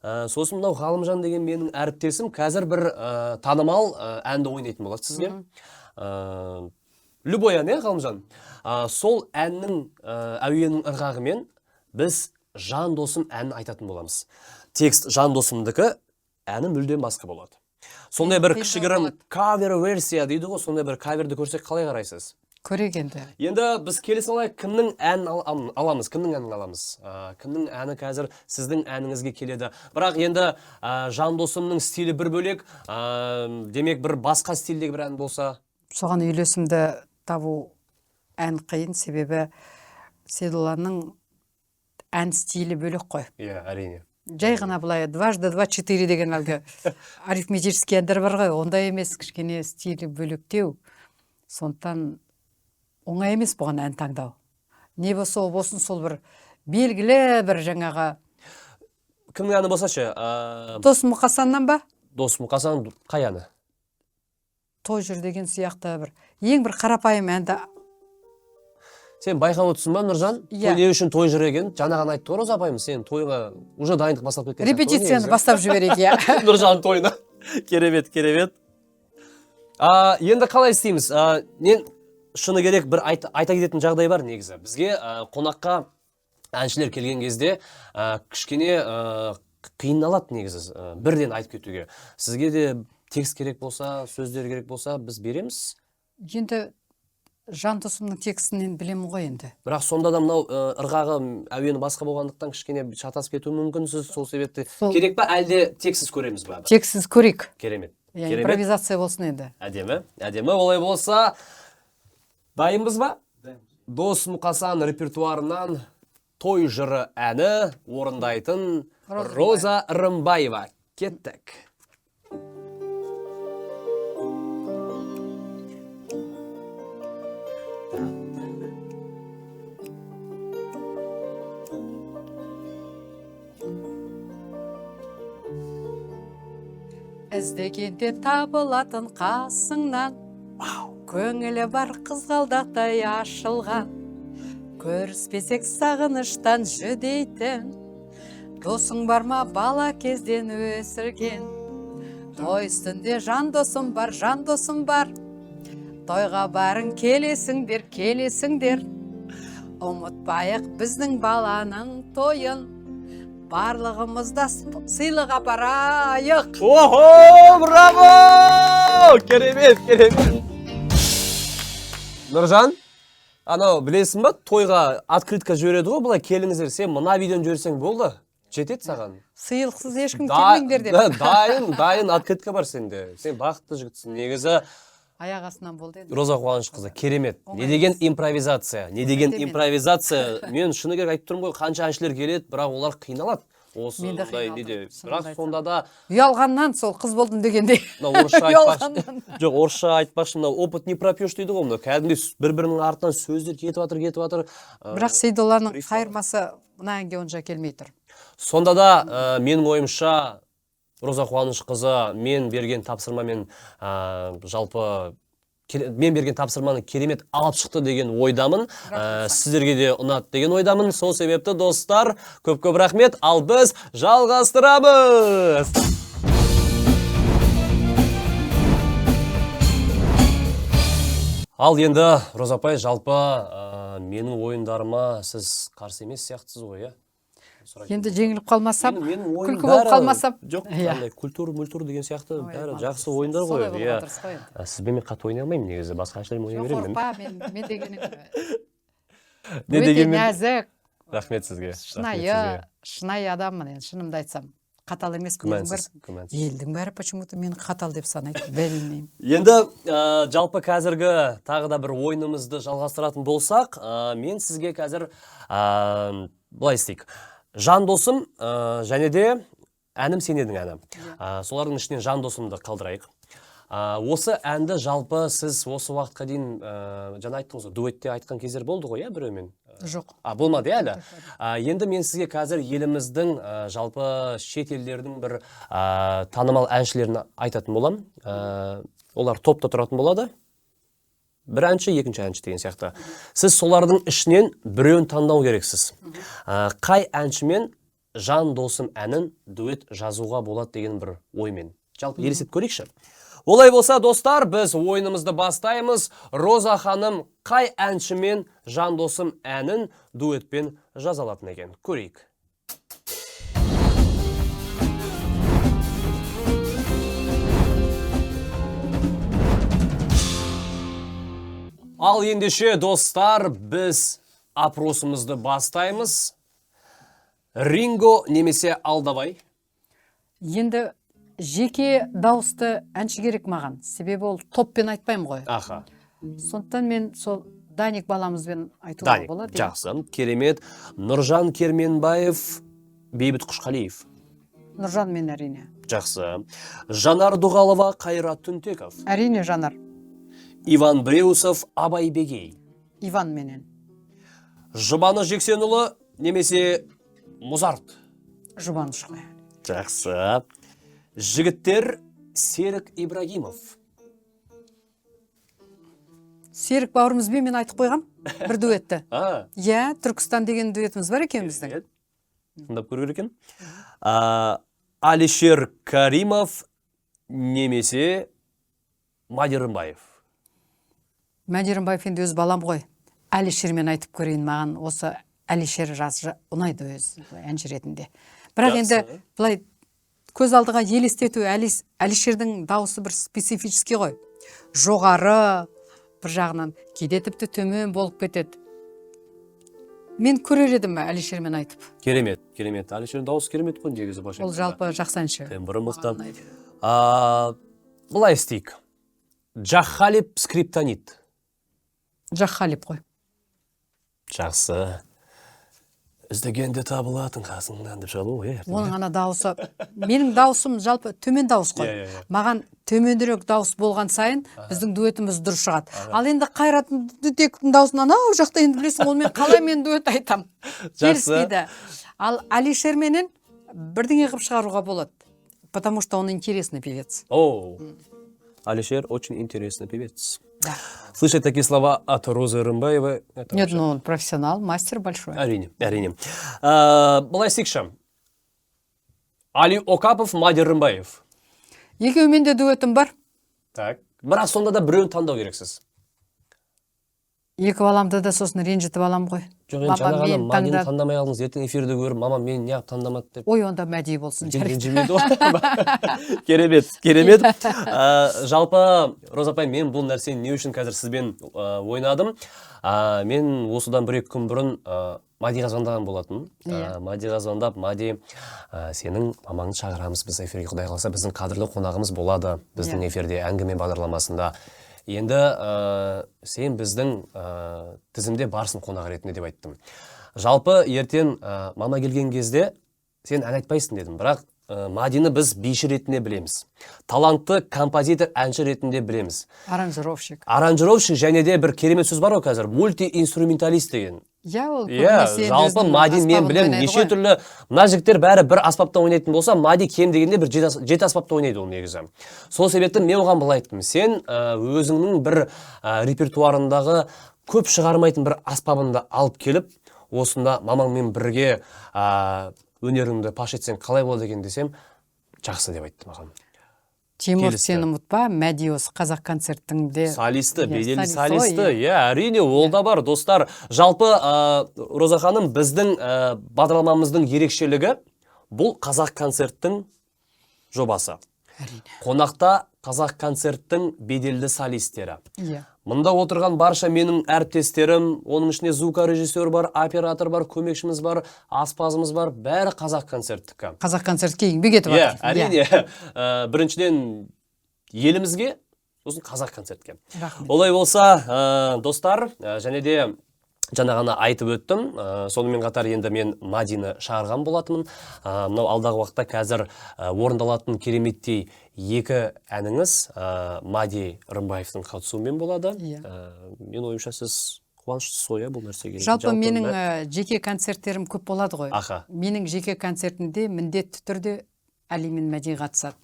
Сосын мынау Ғалымжан деген менің әріптесім қазір бір танымал әнді ойнайтын болады сізге. Любой ән, Ғалымжан. Сол әннің әуенің ырғағымен біз жан досым әнін айтатын боламыз. Текст жан досымдікі, әні мүлдем басқа болады. Сондай бір кішігірім кавер версия дейді ғой, сондай бір каверді көрсек қалай қарайсыз? Көрейік енді. Енді біз келесі алайық, кімнің әнін аламыз, кімнің әнін аламыз? Кімнің әні қазір сіздің әніңізге келеді. Бірақ енді жан досымның стилі бір бөлек, демек бір басқа стильдегі бір ән болса? Соған үйлесімді табу ән қиын, себебі Сейдолланың ән стилі бөлек қой. Иә, әрине. Жай ғана былай 2×2=4 деген әлгі арифметический әндер бар ғой, ондай емес, кішкене стилі бөлектеу. Сондықтан оңай емес бұған ән таңдау. Не болса болсын сол бір белгілі бір жаңағы Кімнің әні болсашы? Дос Мұқасаннан ба? Дос Мұқасан қай әні? Той жүр деген сияқты бір ең бір қарапайым әнді. Сен байқап отырсың ба, Нұржан? Иә. Той не үшін той жүр екен? Жаңаған айтты ғой Роза апайымыз, сен тойға уже дайындық бастап кеткен. Репетицияны бастап жіберейік, иә. Нұржан тойына. Керемет. Енді қалай істейміз? Мен шыны керек бір айта кететін жағдай бар негізі. Бізге қонаққа әншілер келген кезде кішкене қиналады негізі бірден айтып кетуге. Сізге де текст керек болса, сөздер керек болса, біз береміз. Енді Жандосымның текстінен білемін ғой енді. Бірақ сонда да мынау ырғағы әуені басқа болғандықтан кішкене шатасып кетуі мүмкін. Сіз сол себепті керек па, әлде тексіз көреміз ба? Тексіз көрейік. Керемет. Импровизация болсын енді. Әдемі. Олай болса, дайынбыз ба? Дос Мұқасан репертуарынан той жыры әні орындайтын Роза Рымбаева. Кеттік. Іздегенде табылатын қасыңнан, көңілі бар қызғалдақтай ашылған, көріспесек сағыныштан жүдейтін, досың бар ма бала кезден өсірген? Той үстінде жан досым бар, тойға барын келесіңдер, ұмытпайық біздің баланың тойын, барлығымызда сыйлық апарайық. Охо, браво! Керемет. Нұржан, анау білесің ба, тойға открытка жібереді ғой, бұлай келіңіздер, сен мына видеоны жіберсең болды, жетеді саған. Сыйлықсыз ешкім келмеңдер деп. Дайын открытка бар сенде. Сен бақытты жігітсің. Негізі аяқ астынан болды енді. Роза Қуанышқызы, керемет. Не деген импровизация? Мен шыны керек айтып тұрмын ғой, қанша әншілер келеді, бірақ олар қиналады. Осы бірақ сонда да ұялғаннан сол қыз болдым дегенде. Орысша айтпақшы, опыт не пропьешь дейді ғой, кәдімгідей бір-бірінің артынан сөздер кетіп жатыр. Бірақ Сейдолланың қайырмасы мына әнге онша келмей тұр. Сонда да менің ойымша Роза Қуанышқызы мен берген тапсырмамен жалпы мен берген тапсырманы керемет алып шықты деген ойдамын. Сіздерге де ұнат деген ойдамын. Сол себепті достар, көп рахмет. Ал біз жалғастырамыз. Ал енді Роза апай, жалпы менің ойындарыма сіз қарсы емес сияқтысыз ғой, иә? Енді жеңіліп қалмасам, күлкі болып қалмасам. Жоқ, культур деген сияқты бәрі жақсы ойындар ғой. Сізбен мен қатты ойнай алмаймын негізі, басқа әншілермен ойнай беремін. Жоқ, қорықпа, мен дегенім өте нәзік. Рахмет сізге. Шынайы адаммын, енді шынымды айтсам. Қатал емес, елдің бәрі почему-то мені қатал деп санайды, білмеймін. Енді жалпы қазіргі тағы да бір ойынымызды жалғастыратын болсақ, мен сізге қазір былай істейік. Жан досым және де әнім сенедің әні. Солардың ішінен жан досымды қалдырайық. Осы әнді жалпы сіз осы уақытқа дейін жаңа айттыңыз ғой, дуэтте айтқан кездер болды ғой, иә, біреумен? Жоқ. Болмады, әлі. Енді мен сізге қазір еліміздің жалпы шет елдердің бір танымал әншілерін айтатын болам. Олар топта тұратын болады. Бір әнші, екінші әнші деген сияқты. Сіз солардың ішінен біреуін таңдау керексіз. Қай әншімен жан досым әнін дуэт жазуға болады деген бір оймен. Жалпы елесет көрейікші. Олай болса, достар, біз ойынымызды бастаймыз. Роза ханым қай әншімен жан досым әнін дуэтпен жазалатын екен. Көрейік. Ал ендеше, достар, біз опросымызды бастаймыз. Ринго немесе Алдабай? Енді жеке дауысты әнші керек маған. Себебі ол топпен айтпаймын ғой. Аха. Сондықтан мен сол Даник баламызбен айтуға болады. Даник, жақсы, керемет. Нұржан Керменбаев, Бейбіт Құшқалиев? Нұржан мен әрине. Жақсы. Жанар Дұғалова, Қайрат Түнтеков? Әрине Жанар. Иван Бреусов, Абай Бегей? Иван менен. Жұбаны Жексенұлы, немесе Музарт? Жұбаныш қой. Жақсы. Жігіттер Серік Ибрагимов. Серік бауырымызбен мен айтып қойғам, бір дуэтті. Иә, Түркістан деген дуэтіміз бар екенбіздің. Тыңдап көру екен. Алишер Каримов немесе Мади Рымбаев. Мади Рымбаев енді өз балам ғой. Алишермен айтып көрейін, маған осы Алишер жазы ұнайды өз әнші ретінде. Бірақ енді былай көз алдыға елестету Алишердің дауысы бір специфический ғой. Жоғары бір жағынан кейде тіпті төмен болып кетеді. Мен көрер едім Алишермен айтып. Керемет. Алишердің дауысы керемет қой негізі башы. Ол жалпы жақсы әнші. Тембрі мықты. Былай істейік. Джахалип Скриптонит. Джахалип қой. Жақсы. Іздегенде табылатын қасыңнан деп шығады ғой. Оның ана дауысы, менің дауысым жалпы төмен дауыс қой. Маған төмендірек дауыс болған сайын біздің дуэтіміз дұрыс шығады. Ал енді Қайрат Дүтектің дауысын анау жақта енді білесің, онымен қалай мен дуэт айтам. Келіспейді. Ал Алишерменен бірдеңе қылып шығаруға болады. Потому что он интересный певец. Алишер очень интересный певец. Да. Слышать такие слова от Розы Рымбаевой? Нет, ну он профессионал, мастер большой. Әрине. Былай істейікші. Али Окапов, Мади Рымбаев. Екеуімен де дуэтім бар. Так. Бірақ сонда да біреуін таңдау керексіз. Екі баламды да сосын ренжітіп алам ғой. Жоқ, енді жаңа ғана Мадины таңдамай алдыңыз, ертең эфирді көріп, мама мен неғып таңдамады деп. Ой, онда Мәди болсын. Ренжімейді ғой. Керемет. Жалпы, Роза апай, мен бұл нәрсені не үшін қазір сізбен ойнадым. Мен осыдан 1-2 күн бұрын Мадиға звондаған болатын. Мадиға звондап, Мади, сенің мамаңды шақырамыз біз эфирге, құдай қаласа біздің қадірлі қонағымыз болады біздің эфирде, әңгіме бағдарламасында. Енді сен біздің тізімде барсын қонақ ретінде деп айттым. Жалпы ертең мама келген кезде сен ән айтпайсың дедім, бірақ Мадины біз биші ретінде білеміз. Талантты композитор, әнші ретінде білеміз. Аранжировщик. Және де бір керемет сөз бар ғой қазір, мультиинструменталист деген. Жалпы Мади мен білем, неше түрлі мына жігіттер бәрі бір аспапта ойнайтын болса, Мади кем дегенде бір 7 аспапта ойнайды ол негізі. Сол себепті мен оған былай айттым, сен өзіңнің бір репертуарындағы көп шығармайтын бір аспабынды алып келіп, осында мамаңмен бірге өнеріңді паш етсең қалай болады екен десем, жақсы деп айтты маған. Тимур, сен ұмытпа, Мәди осы қазақ концерттіңде солисті, беделі солисті. Әрине, ол да бар, достар. Жалпы, Роза ханым, біздің бағдарламамыздың ерекшелігі бұл қазақ концерттің жобасы. Қонақта қазақ концерттің беделді солистері. Мұнда отырған барша менің әріптестерім, оның ішінде звукорежиссер бар, оператор бар, көмекшіміз бар, аспазымыз бар, бәрі қазақ концерттікі. Қазақ концертке еңбек етіп жатыр. Әрине, біріншіден елімізге, сосын қазақ концертке. Олай болса, достар, және де жаңа ғана айтып өттім, сонымен қатар енді мен Мадины шығарған болатымын. Мынау алдағы уақытта қазір орындалатын кереметтей 2 әніңіз Мади Рымбаевтың қатысуымен болады. Мен ойымша сіз қуаныштысыз ғой бұл нәрсеге. Жалпы менің жеке концерттерім көп болады ғой. Менің жеке концертімде міндетті түрде Али мен Мади қатысады.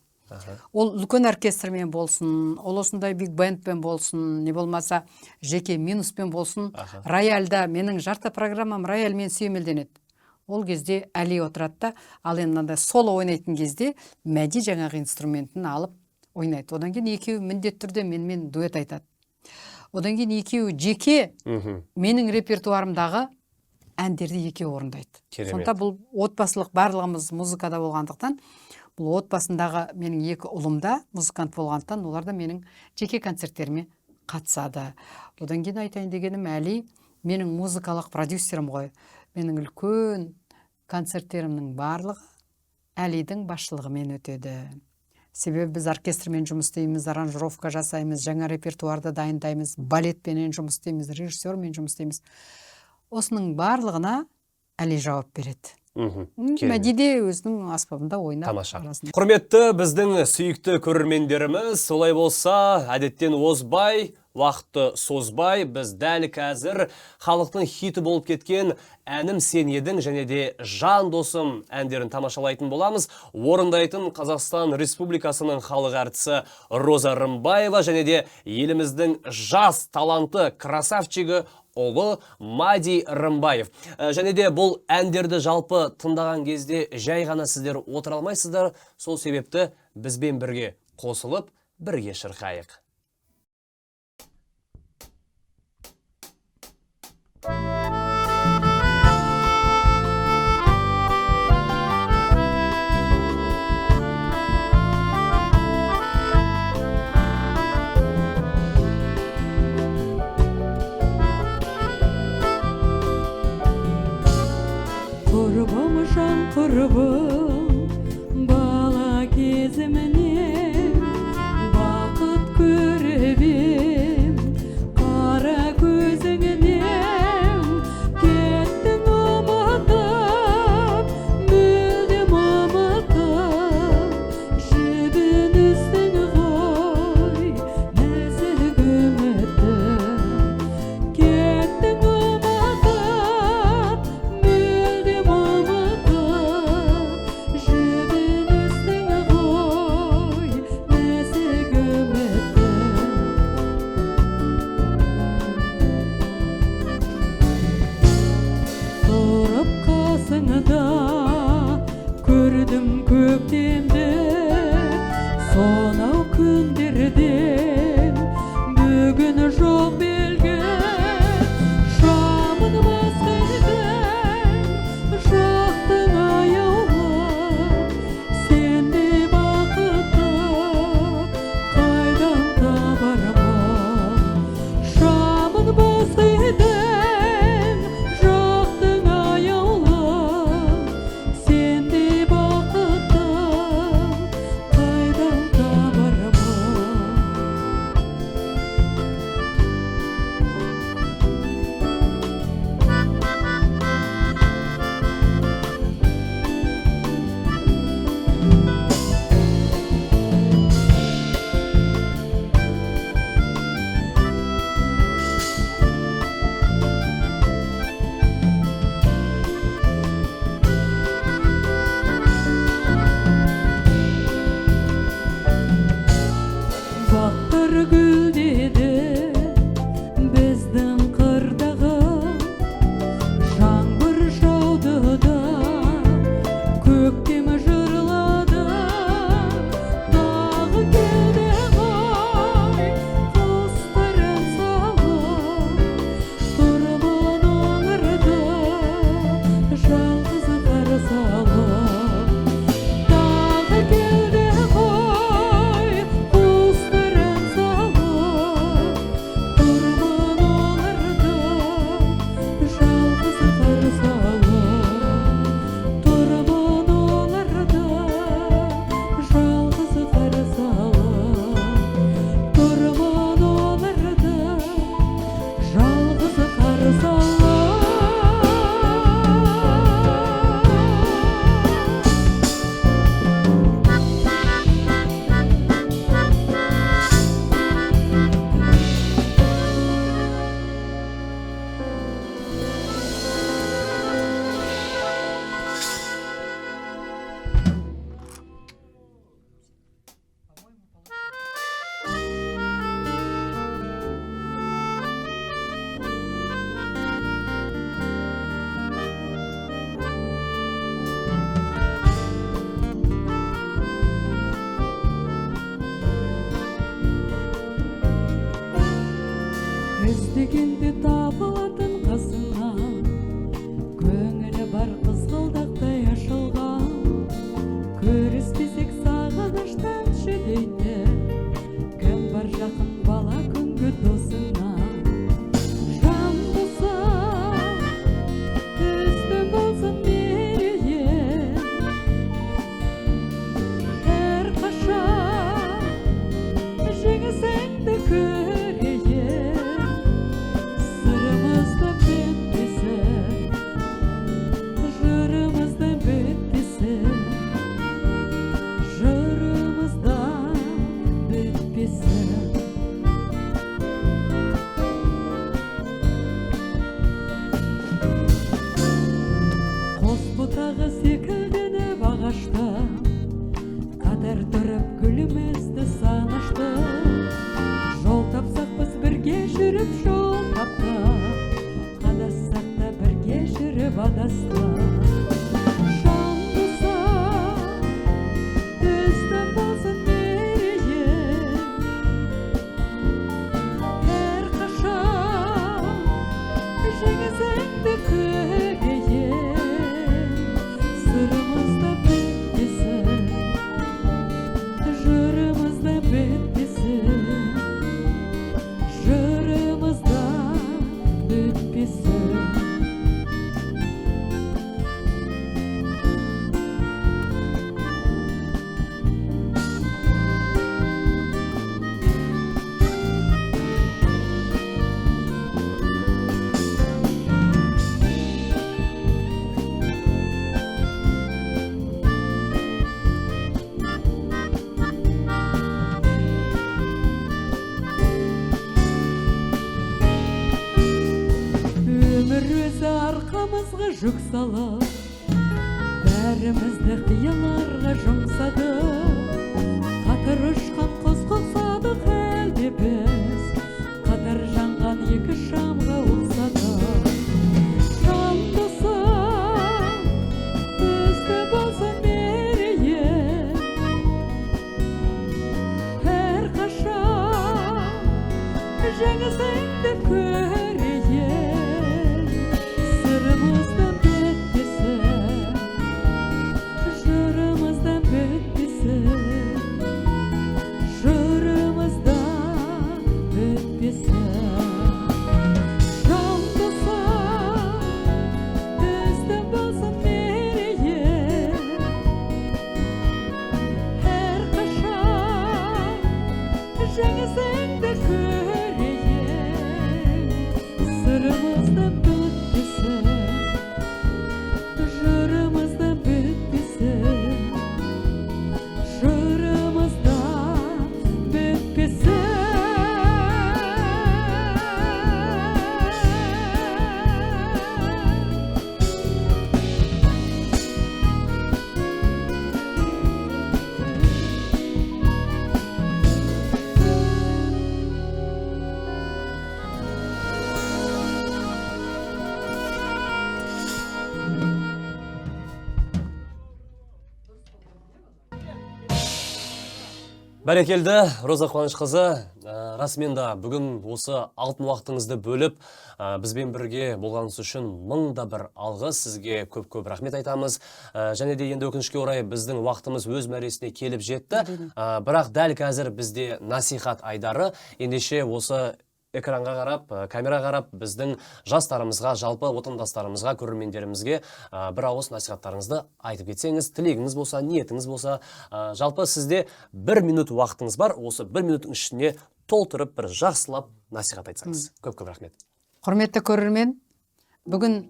Ол үлкен оркестрмен болсын, ол осындай биг бэндпен болсын, не болмаса жеке минуспен болсын, рояльда менің жарты программам рояльмен сүйемелденеді. Ол кезде Али отырады, ал енді соло ойнайтын кезде Мәди жаңағы инструментін алып ойнайды. Одан кейін екеуі міндетті түрде менімен дуэт айтады. Одан кейін екеуі жеке менің репертуарымдағы әндерді екеуі орындайды. Сонда бұл отбасылық барлығымыз музыкада болғандықтан, бұл отбасындағы менің 2 ұлымда музыкант болғандықтан, олар да менің жеке концерттеріме қатысады. Одан кейін айтайын дегенім, Али менің музыкалық продюсерім ғой. Менің үлкен концерттерімнің барлығы Алидің басшылығымен өтеді. Себебі біз оркестрмен жұмыс істейміз, аранжировка жасаймыз, жаңа репертуарды дайындаймыз, балетпенен жұмыс істейміз, режиссермен жұмыс істейміз. Осының барлығына Али жауап береді. Мәди де өзінің аспабында ойнап. Тамаша. Құрметті біздің сүйікті көрермендеріміз, солай болса, әдеттен озбай, Уақытты созбай, біз дәл қазір халықтың хиті болып кеткен әнім сен едің және де жан досым әндерін тамашалайтын боламыз. Орындайтын Қазақстан Республикасының халық әртісі Роза Рымбаева және де еліміздің жас таланты красавчигі ұлы Мади Рымбаев. Және де бұл әндерді жалпы тыңдаған кезде жай ғана сіздер отыра алмайсыздар. Сол себепті бізбен бірге қосылып, бірге шырқайық. Құрбым жан құрбым, бала кезімнен бақыт көріп ем, қара көзіңнен кеттің ұмытып, мүлдем ұмытып, жібіністің ғой нәзік үмітім, кеттің ұмытып, мүлдем ұмытып, жібіністің ғой нәзік үмітім. Тұрып қасыңда көрдім көктемді, сонау күндерден бүгін жоқ белгі. Шамын басқырдың, жақтың аяулы, сендей бақытты қайдан табармын. Шамын басқырдың, жақтың аяулы, сендей бақытты қайдан табармын. санамызға жүк салып, бәрімізді қияларға жұмсады. Қатар ұшқан құс құсадық әлде біз, қатар жанған екі шамға ұқсады. Жандысың, бізді болса мерейі, әрқашан жеңісіңді көрейін. Сырымыздан бітпесін, жырымыздан бітпесін, жырымыздан бітпесін. Жандысың, бізді болса мерейі, әрқашан жеңісіңді көрейін. Сырымыздан бітпесін, жырымыздан бітпесін, жырымыздан бітпесін. Бәрекелді, Роза Қуанышқызы, расымен да бүгін осы алтын уақытыңызды бөліп, бізбен бірге болғаныңыз үшін мыңда бір алғыс, сізге көп-көп рахмет айтамыз. Және де енді өкінішке орай біздің уақытымыз өз мәресіне келіп жетті. Бірақ дәл қазір бізде насихат айдары, ендеше осы экранға қарап, камера қарап, біздің жастарымызға, жалпы отандастарымызға, көрермендерімізге бір ауыз насихаттарыңызды айтып кетсеңіз, тілегіңіз болса, ниетіңіз болса, жалпы сізде 1 минут уақытыңыз бар, осы 1 минуттың ішіне толтырып, бір жақсылап насихат айтсаңыз. Көп-көп рахмет. Құрметті көрермен, бүгін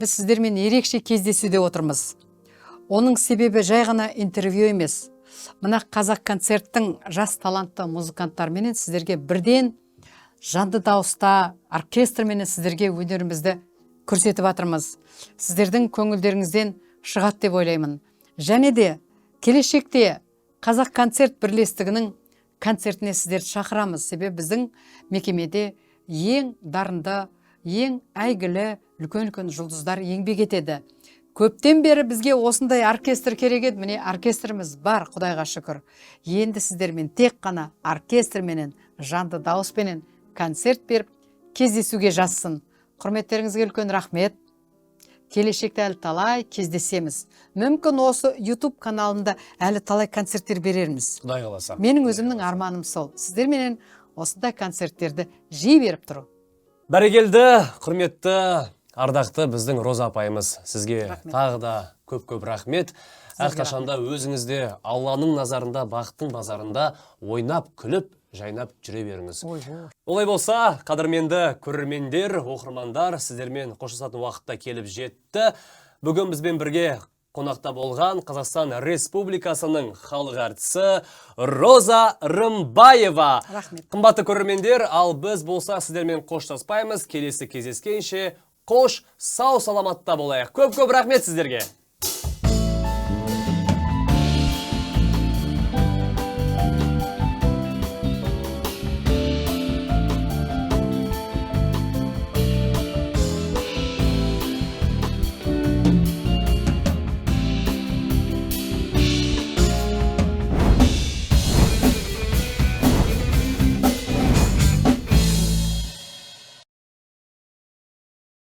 біз сіздермен ерекше кездесуде отырмыз. Оның себебі жай ғана интервью емес. Мына қазақ концерттің жас талантты музыканттарменен сіздерге бірден жанды дауыста, оркестрменен сіздерге өнерімізді көрсетіп жатырмыз. Сіздердің көңілдеріңізден шығады деп ойлаймын. Және де келешекте қазақ концерт бірлестігінің концертіне сіздерді шақырамыз. Себебі біздің мекемеде ең дарынды, ең әйгілі үлкен-үлкен жұлдыздар еңбек етеді. Көптен бері бізге осындай оркестр керек еді. Міне оркестріміз бар, Құдайға шүкір. Енді сіздермен тек қана оркестрменен, жанды дауыспенен концерт беріп, кездесуге жазсын. Құрметтеріңізге үлкен рахмет. Келешекте әлі талай кездесеміз. Мүмкін осы YouTube каналында әлі талай концерттер берерміз. Құдай қаласа. Менің өзімнің арманым сол. Сіздерменен осындай концерттерді жиі беріп тұру. Бәрекелді, құрметті, ардақты біздің Роза апайымыз. Сізге тағы да көп-көп рахмет. Әрқашанда өзіңізде Алланың назарында, бақыттың базарында ойнап, күліп, жайнап жүре беріңіз. Олай болса, қадірменді көрермендер, оқырмандар, сіздермен қоштасатын уақытта келіп жетті. Бүгін бізбен бірге қонақта болған Қазақстан Республикасының халық әртісі Роза Рымбаева. Рахмет. Қымбатты көрермендер, ал біз болса сіздермен қоштаспаймыз. Келесі кездескенше қош, сау саламатта болайық. Көп-көп рахмет сіздерге.